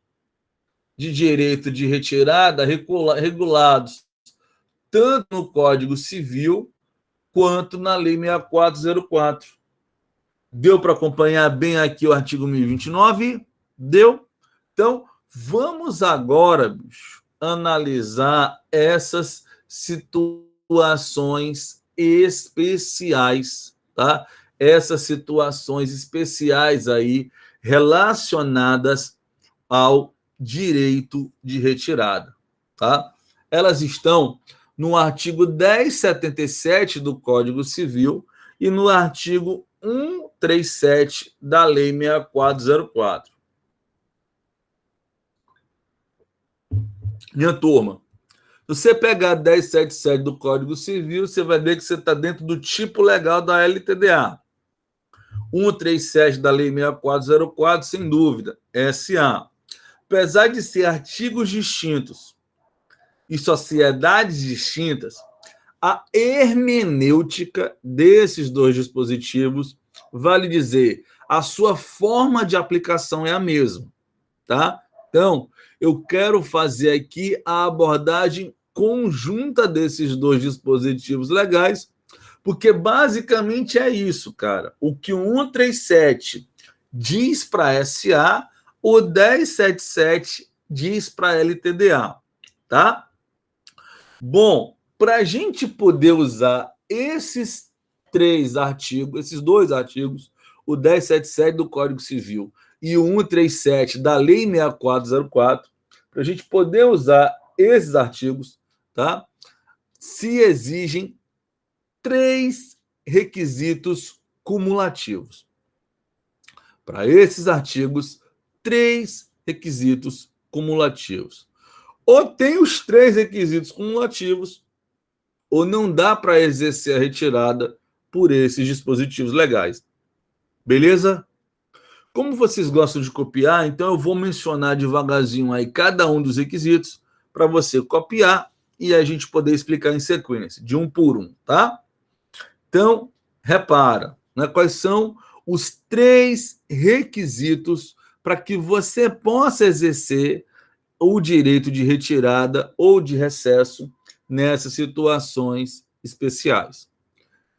de direito de retirada regulados tanto no Código Civil quanto na Lei 6404. Deu para acompanhar bem aqui o artigo 1029? Deu? Então, vamos agora, bicho, analisar essas situações especiais, tá? Essas situações especiais aí relacionadas ao direito de retirada, tá? Elas estão no artigo 1077 do Código Civil e no artigo 137 da Lei 6404. Minha turma, se você pegar 1077 do Código Civil, você vai ver que você está dentro do tipo legal da LTDA. 137 da Lei 6404, sem dúvida, SA. Apesar de ser artigos distintos e sociedades distintas, a hermenêutica desses dois dispositivos, vale dizer, a sua forma de aplicação é a mesma, tá? Então, eu quero fazer aqui a abordagem conjunta desses dois dispositivos legais, porque basicamente é isso, cara. O que o 137 diz para SA, o 1077 diz para LTDA, tá? Bom, para a gente poder usar esses dois artigos, o 1077 do Código Civil e o 137 da Lei 6404, para a gente poder usar esses artigos, tá? Se exigem 3 requisitos cumulativos. Para esses artigos, 3 requisitos cumulativos. Ou tem os 3 requisitos cumulativos, ou não dá para exercer a retirada por esses dispositivos legais. Beleza? Como vocês gostam de copiar, então eu vou mencionar devagarzinho aí cada um dos requisitos para você copiar e a gente poder explicar em sequência, de um por um, tá? Então, repara, né, quais são os 3 requisitos para que você possa exercer o direito de retirada ou de recesso nessas situações especiais.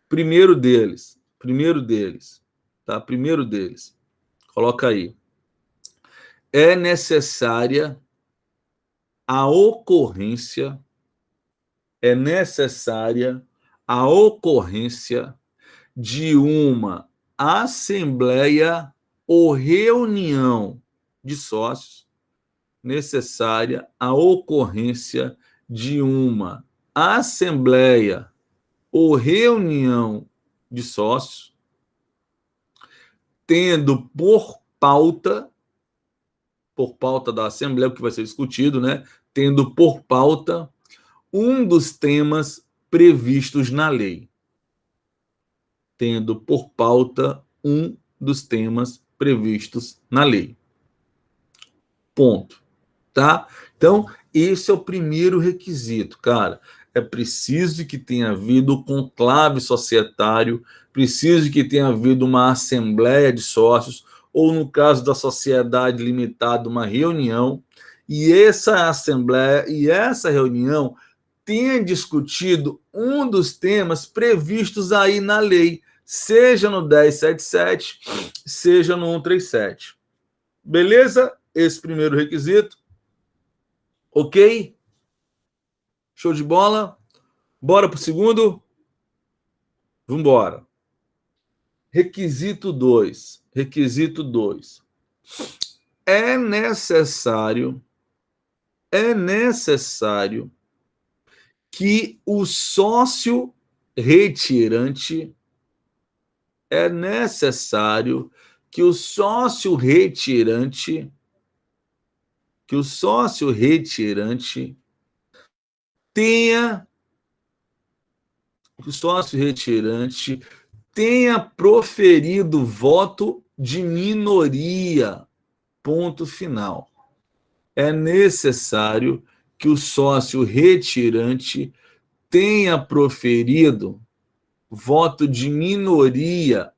Primeiro deles, tá? Primeiro deles, coloca aí. É necessária a ocorrência, de uma assembleia ou reunião de sócios, necessária a ocorrência de uma assembleia ou reunião de sócios, tendo por pauta da assembleia, o que vai ser discutido, né? Tendo por pauta um dos temas previstos na lei. Tendo por pauta um dos temas previstos na lei. Ponto. Tá? Então, esse é o primeiro requisito, cara. É preciso que tenha havido conclave societário, preciso que tenha havido uma assembleia de sócios, ou no caso da sociedade limitada, uma reunião, e essa assembleia e essa reunião tenha discutido um dos temas previstos aí na lei, seja no 1077, seja no 137. Beleza? Esse primeiro requisito. Ok? Show de bola? Bora pro segundo? Vambora. Requisito 2. Requisito 2. É necessário que o sócio retirante tenha proferido voto de minoria. Ponto final. É necessário que o sócio retirante tenha proferido voto de minoria.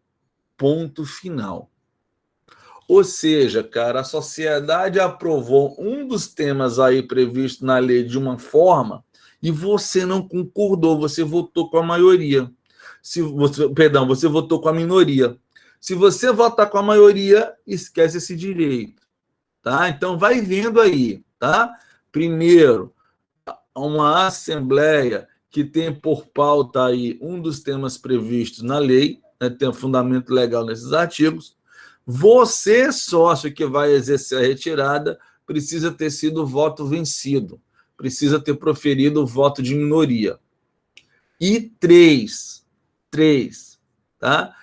Ponto final. Ou seja, cara, a sociedade aprovou um dos temas aí previsto na lei de uma forma e você não concordou, você votou com a maioria. Você votou com a minoria. Se você votar com a maioria, esquece esse direito, tá? Então vai vendo aí, tá? Primeiro, uma assembleia que tem por pauta aí um dos temas previstos na lei, né, tem um fundamento legal nesses artigos. Você, sócio que vai exercer a retirada, precisa ter sido voto vencido, precisa ter proferido o voto de minoria. E três, tá?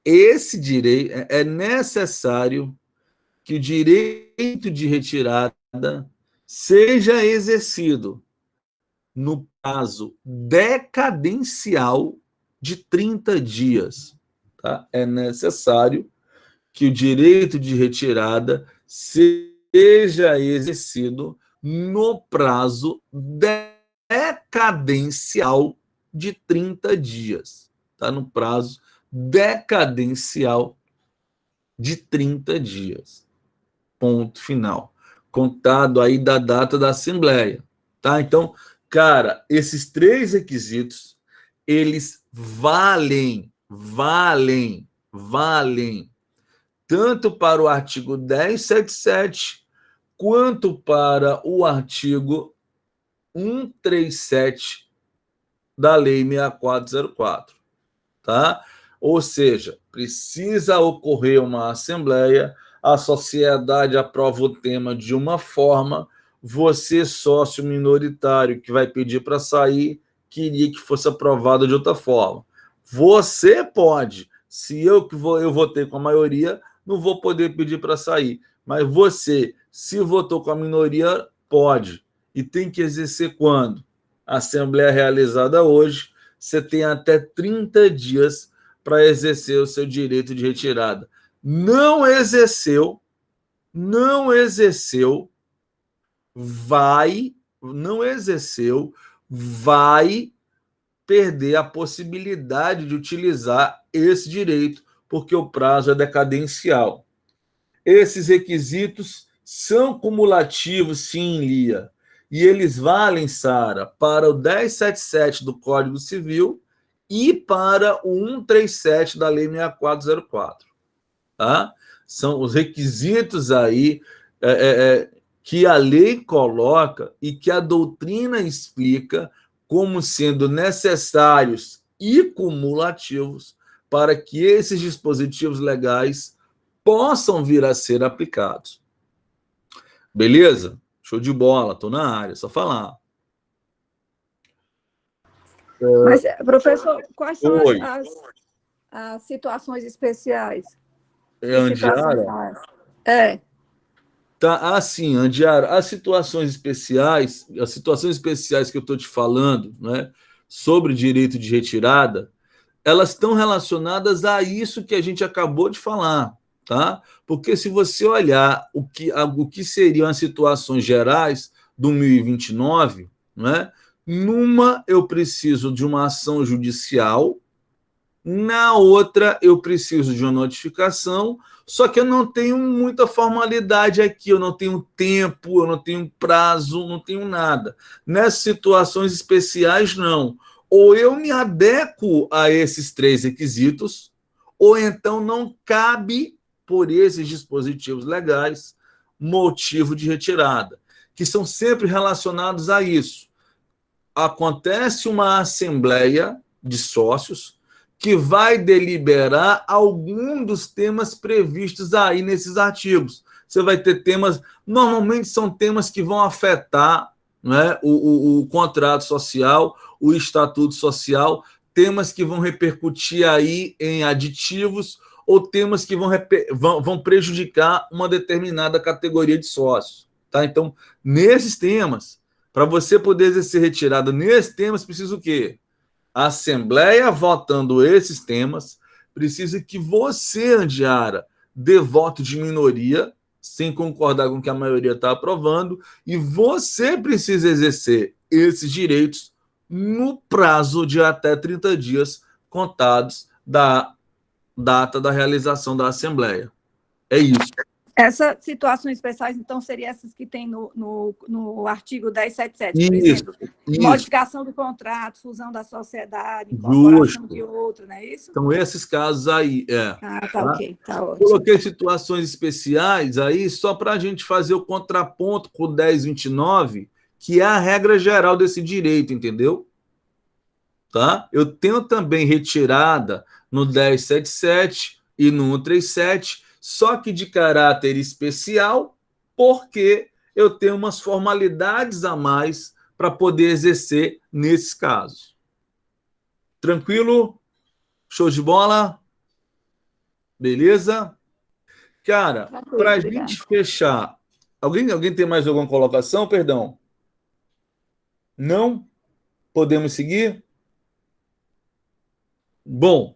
Esse direito é necessário que o direito de retirada seja exercido no prazo decadencial de 30 dias. Tá? É necessário que o direito de retirada seja exercido no prazo decadencial de 30 dias. Tá? No prazo decadencial de 30 dias. Ponto final. Contado aí da data da Assembleia. Tá? Então, cara, esses três requisitos, eles valem tanto para o artigo 1077 quanto para o artigo 137 da Lei 6404, tá? Ou seja, precisa ocorrer uma assembleia, a sociedade aprova o tema de uma forma, você, sócio minoritário que vai pedir para sair, queria que fosse aprovado de outra forma. Você pode, se eu votei com a maioria, não vou poder pedir para sair, mas você, se votou com a minoria, pode. E tem que exercer quando? A assembleia realizada hoje, você tem até 30 dias para exercer o seu direito de retirada. Não exerceu, vai perder a possibilidade de utilizar esse direito, porque o prazo é decadencial. Esses requisitos são cumulativos, sim, Lia. E eles valem, Sara, para o 1077 do Código Civil e para o 137 da Lei 6404. Tá? São os requisitos aí que a lei coloca e que a doutrina explica como sendo necessários e cumulativos para que esses dispositivos legais possam vir a ser aplicados. Beleza? Show de bola, estou na área, só falar. Mas, professor, quais são Oi. as situações especiais? Andiara? Tá, assim, Andiara, as situações especiais que eu estou te falando, né, sobre direito de retirada, elas estão relacionadas a isso que a gente acabou de falar, tá? Porque se você olhar o que seriam as situações gerais do 1029, né? Numa eu preciso de uma ação judicial, na outra eu preciso de uma notificação, só que eu não tenho muita formalidade aqui, eu não tenho tempo, eu não tenho prazo, não tenho nada. Nessas situações especiais, não. Ou eu me adequo a esses 3 requisitos, ou então não cabe, por esses dispositivos legais, motivo de retirada, que são sempre relacionados a isso. Acontece uma assembleia de sócios que vai deliberar algum dos temas previstos aí nesses artigos. Você vai ter temas, normalmente são temas que vão afetar, né, o contrato social, o estatuto social, temas que vão repercutir aí em aditivos ou temas que vão prejudicar uma determinada categoria de sócios. Tá? Então, nesses temas, para você poder exercer retirada nesses temas, precisa o quê? A Assembleia votando esses temas, precisa que você, Andiara, dê voto de minoria, sem concordar com o que a maioria está aprovando, e você precisa exercer esses direitos no prazo de até 30 dias contados da data da realização da Assembleia. É isso. Essas situações especiais, então, seriam essas que tem no artigo 1077, por Isso, exemplo, isso. modificação do contrato, fusão da sociedade, incorporação de outra, não é isso? Então, esses casos aí, tá ok, tá ótimo. Coloquei situações especiais aí só para a gente fazer o contraponto com o 1029, que é a regra geral desse direito, entendeu? Tá? Eu tenho também retirada no 1077 e no 137, só que de caráter especial, porque eu tenho umas formalidades a mais para poder exercer nesses casos. Tranquilo? Show de bola? Beleza? Cara, para a gente fechar, alguém tem mais alguma colocação? Perdão. Não? Podemos seguir? Bom,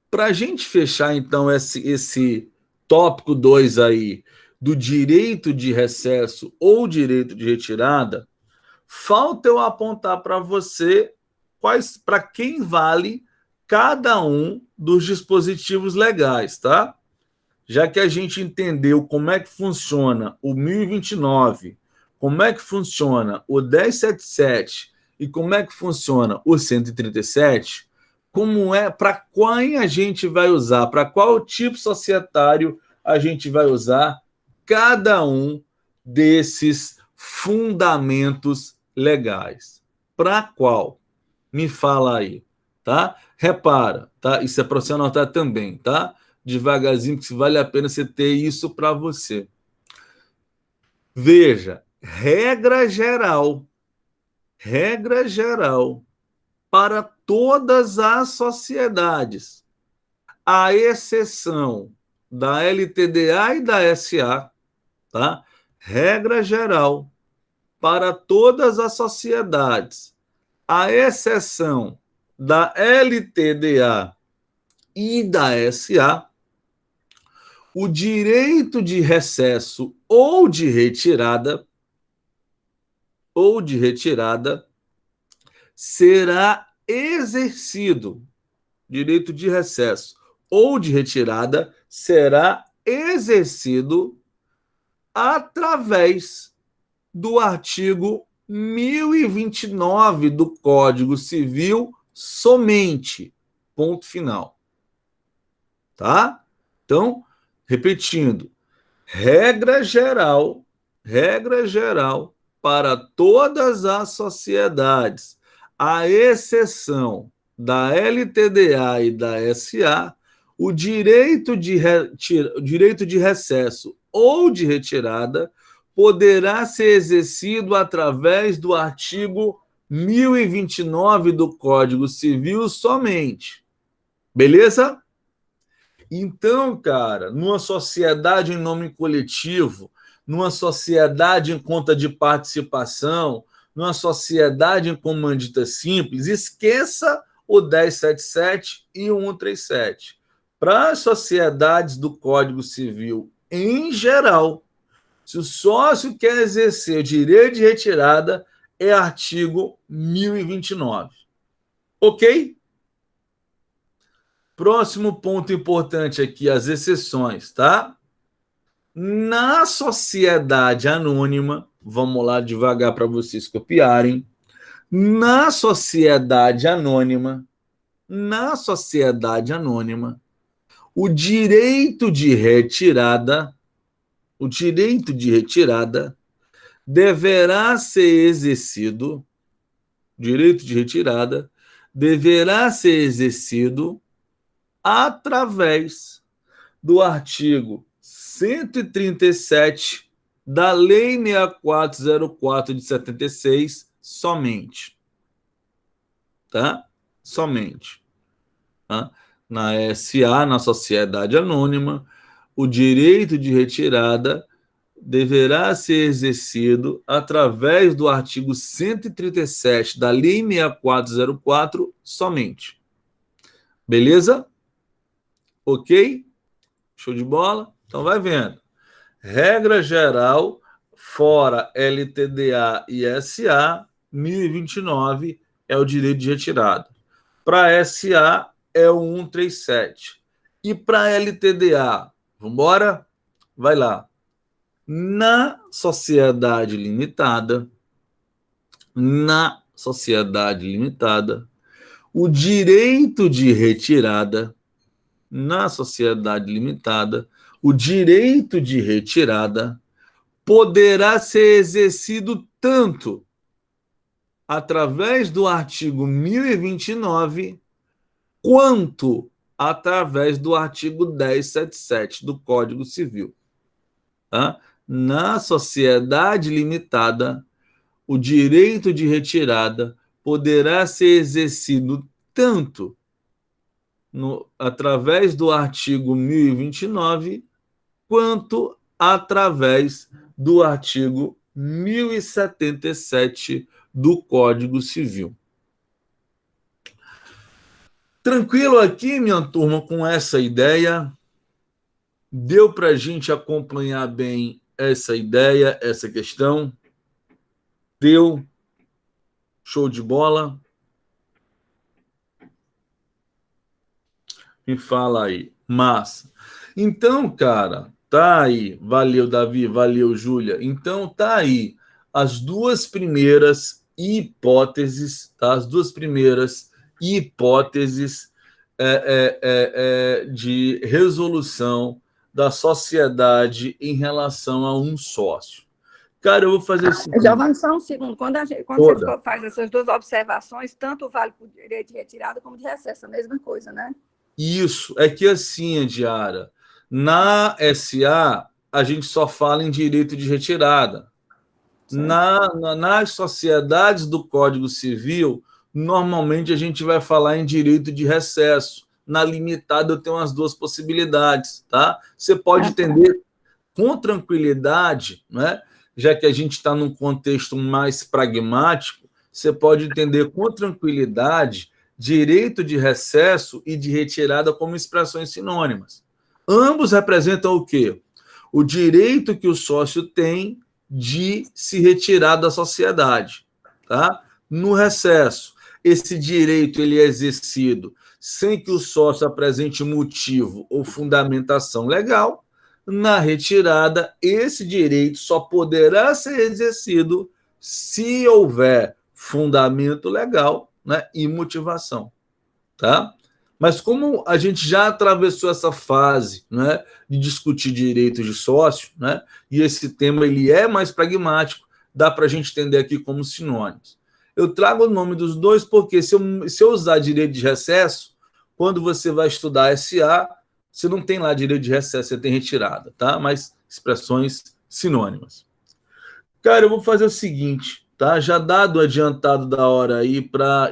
para a gente fechar, então, esse tópico 2 aí, do direito de recesso ou direito de retirada, falta eu apontar para você para quem vale cada um dos dispositivos legais, tá? Já que a gente entendeu como é que funciona o 1029, como é que funciona o 1077 e como é que funciona o 137, como é, para quem a gente vai usar, para qual tipo societário a gente vai usar cada um desses fundamentos legais. Para qual? Me fala aí, tá? Repara, tá? Isso é para você anotar também, tá? Devagarzinho, que vale a pena você ter isso para você. Veja, regra geral para todas as sociedades, à exceção da LTDA e da SA, tá? Regra geral para todas as sociedades, à exceção da LTDA e da SA, o direito de recesso ou de retirada será exercido. Direito de recesso ou de retirada será exercido através do artigo 1029 do Código Civil somente. Ponto final. Tá? Então, repetindo, regra geral para todas as sociedades, à exceção da LTDA e da SA, o direito de recesso ou de retirada poderá ser exercido através do artigo 1029 do Código Civil somente. Beleza? Então, cara, numa sociedade em nome coletivo, numa sociedade em conta de participação, numa sociedade em comandita simples, esqueça o 1077 e o 137. Para as sociedades do Código Civil em geral, se o sócio quer exercer o direito de retirada, é artigo 1029. Ok? Próximo ponto importante aqui, as exceções, tá? Na sociedade anônima, vamos lá devagar para vocês copiarem. Na sociedade anônima, o direito de retirada deverá ser exercido, através do artigo 137 da Lei 6404 de 76, somente. Tá? Somente. Tá? Na SA, na sociedade anônima, o direito de retirada deverá ser exercido através do artigo 137 da Lei 6404 somente. Beleza? Ok? Show de bola? Então vai vendo. Regra geral, fora LTDA e SA, 1029 é o direito de retirada. Para SA é o 137. E para LTDA, vamos embora? Vai lá. Na sociedade limitada, o direito de retirada, poderá ser exercido tanto através do artigo 1029 quanto através do artigo 1077 do Código Civil. Tá? Na sociedade limitada, o direito de retirada poderá ser exercido tanto através do artigo 1029 quanto através do artigo 1077 do Código Civil. Tranquilo aqui, minha turma, com essa ideia? Deu para a gente acompanhar bem essa ideia, essa questão? Deu? Show de bola? Me fala aí. Massa. Então, cara, tá aí. Valeu, Davi. Valeu, Júlia. Então, tá aí as duas primeiras hipóteses, tá? As duas primeiras hipóteses de resolução da sociedade em relação a um sócio. Cara, eu vou fazer o seguinte. Giovanni, só um segundo. Quando você faz essas duas observações, tanto vale para o direito de retirada como de recesso, a mesma coisa, né? Isso, é que assim, Diara, na SA, a gente só fala em direito de retirada. Nas sociedades do Código Civil, normalmente a gente vai falar em direito de recesso. Na limitada, eu tenho as duas possibilidades, tá? Você pode entender com tranquilidade, né? Já que a gente está num contexto mais pragmático, você pode entender com tranquilidade direito de recesso e de retirada como expressões sinônimas. Ambos representam o quê? O direito que o sócio tem de se retirar da sociedade. Tá? No recesso, esse direito ele é exercido sem que o sócio apresente motivo ou fundamentação legal. Na retirada, esse direito só poderá ser exercido se houver fundamento legal, né, e motivação, tá? Mas como a gente já atravessou essa fase, né, de discutir direitos de sócio, né, e esse tema ele é mais pragmático, dá para a gente entender aqui como sinônimos. Eu trago o nome dos dois porque se eu usar direito de recesso, quando você vai estudar SA, você não tem lá direito de recesso, você tem retirada, tá? Mas expressões sinônimas. Cara, eu vou fazer o seguinte, tá? Já dado o adiantado da hora aí para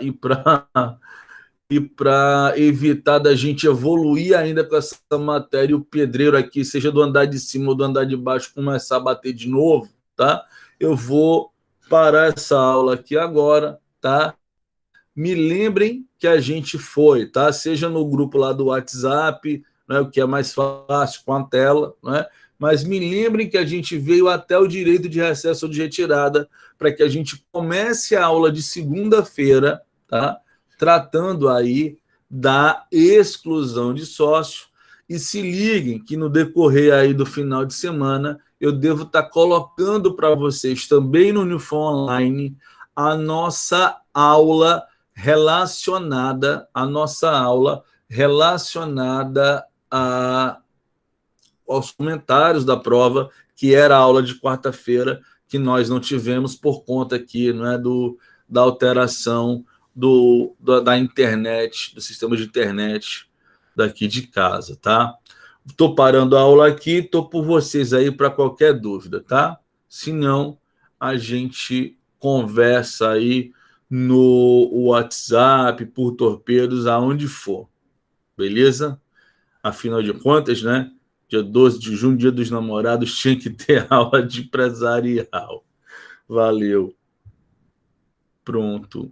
evitar da gente evoluir ainda com essa matéria, o pedreiro aqui, seja do andar de cima ou do andar de baixo, começar a bater de novo, tá? Eu vou parar essa aula aqui agora, tá? Me lembrem que a gente foi, tá? Seja no grupo lá do WhatsApp, né, o que é mais fácil com a tela, né? Mas me lembrem que a gente veio até o direito de recesso ou de retirada para que a gente comece a aula de segunda-feira, tá? Tratando aí da exclusão de sócio. E se liguem que no decorrer aí do final de semana eu devo estar colocando para vocês também no Unifor Online a nossa aula relacionada aos comentários da prova, que era a aula de quarta-feira, que nós não tivemos por conta aqui, não é, da alteração da internet, do sistema de internet daqui de casa, tá? Estou parando a aula aqui, estou por vocês aí para qualquer dúvida, tá? Se não, a gente conversa aí no WhatsApp, por torpedos, aonde for, beleza? Afinal de contas, né? Dia 12 de junho, dia dos namorados, tinha que ter aula de empresarial. Valeu. Pronto.